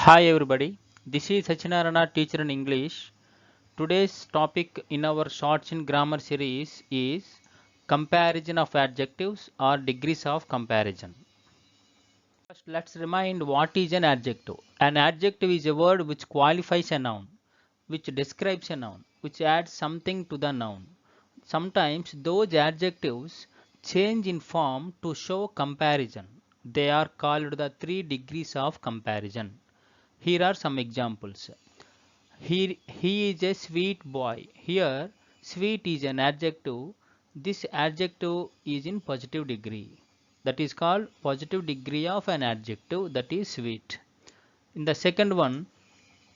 Hi everybody, this is Sachinarana, teacher in English. Today's topic in our Shorts in Grammar series is comparison of adjectives or degrees of comparison. First, let's remind what is an adjective. An adjective is a word which qualifies a noun, which describes a noun, which adds something to the noun. Sometimes those adjectives change in form to show comparison. They are called the three degrees of comparison. Here are some examples. He is a sweet boy. Here, sweet is an adjective. This adjective is in positive degree. That is called positive degree of an adjective, that is sweet. In the second one,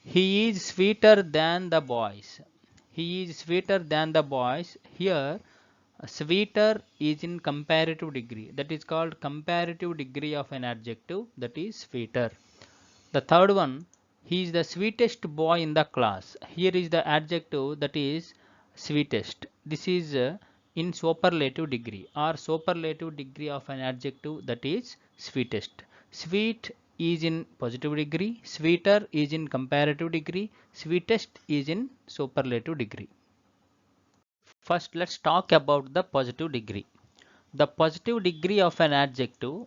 he is sweeter than the boys. He is sweeter than the boys. Here, sweeter is in comparative degree. That is called comparative degree of an adjective, that is sweeter. The third one, he is the sweetest boy in the class. Here is the adjective, that is sweetest. This is in superlative degree or superlative degree of an adjective, that is sweetest. Sweet is in positive degree, sweeter is in comparative degree, sweetest is in superlative degree. First, let's talk about the positive degree. The positive degree of an adjective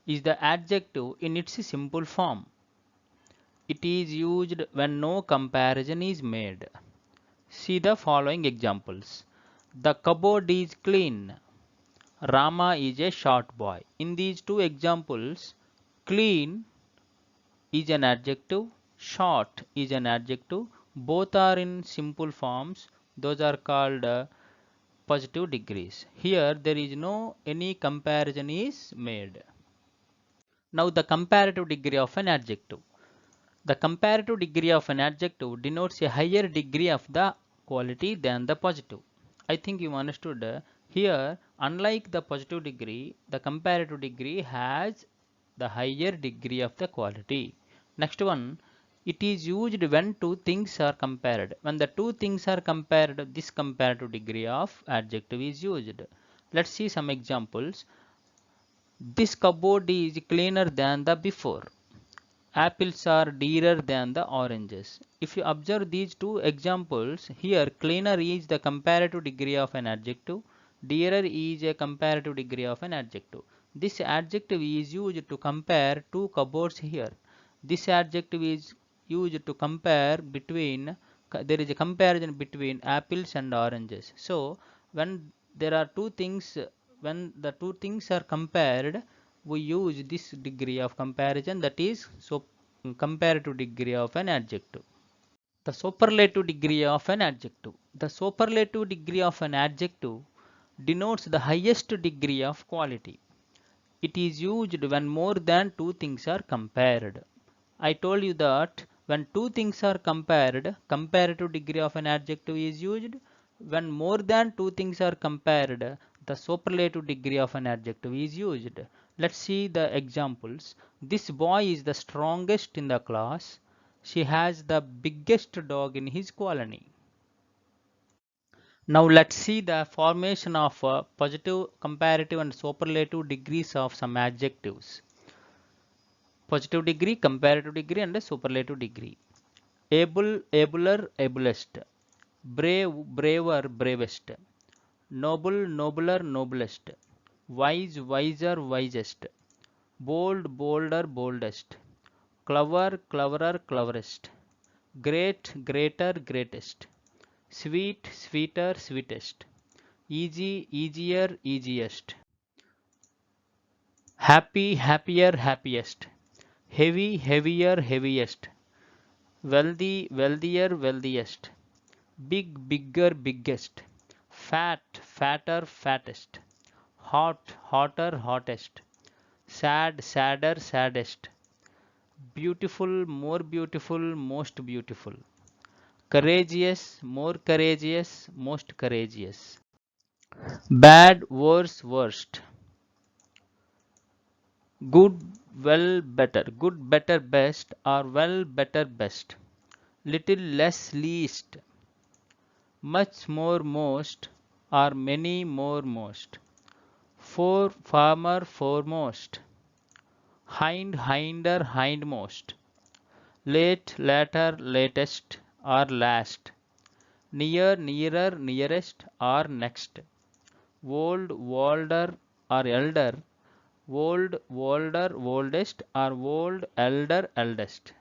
is the adjective in its simple form. It is used when no comparison is made. See the following examples. The cupboard is clean. Rama is a short boy. In these two examples, clean is an adjective, short is an adjective. Both are in simple forms. Those are called positive degrees. Here there is no any comparison is made. Now the comparative degree of an adjective. The comparative degree of an adjective denotes a higher degree of the quality than the positive. I think you understood. Here, unlike the positive degree, the comparative degree has the higher degree of the quality. Next one, it is used when two things are compared. When the two things are compared, this comparative degree of adjective is used. Let's see some examples. This cupboard is cleaner than the before. Apples are dearer than the oranges. If you observe these two examples, here cleaner is the comparative degree of an adjective, dearer is a comparative degree of an adjective. This adjective is used to compare two cupboards here. This adjective is used to compare between, there is a comparison between apples and oranges. So when there are two things, when the two things are compared, we use this degree of comparison, that is so comparative degree of an adjective. The superlative degree of an adjective. The superlative degree of an adjective denotes the highest degree of quality. It is used when more than two things are compared. I told you that when two things are compared, comparative degree of an adjective is used. When more than two things are compared, the superlative degree of an adjective is used. Let's see the examples. This boy is the strongest in the class. She has the biggest dog in his colony. Now let's see the formation of positive, comparative and superlative degrees of some adjectives. Positive degree, comparative degree and a superlative degree. Able, abler, ablest. Brave, braver, bravest. Noble, nobler, noblest. Wise, wiser, wisest. Bold, bolder, boldest. Clever, cleverer, cleverest. Great, greater, greatest. Sweet, sweeter, sweetest. Easy, easier, easiest. Happy, happier, happiest. Heavy, heavier, heaviest. Wealthy, wealthier, wealthiest. Big, bigger, biggest. Fat, fatter, fattest. Hot, hotter, hottest. Sad, sadder, saddest. Beautiful, more beautiful, most beautiful. Courageous, more courageous, most courageous. Bad, worse, worst. Good, well, better. Good, better, best, or well, better, best. Little, less, least. Much more, most, or many more, most. For, farmer, foremost. Hind, hinder, hindmost. late, later, latest, or last, near, nearer, nearest, or next, old, older, or elder, old, older, oldest, or old, elder, eldest.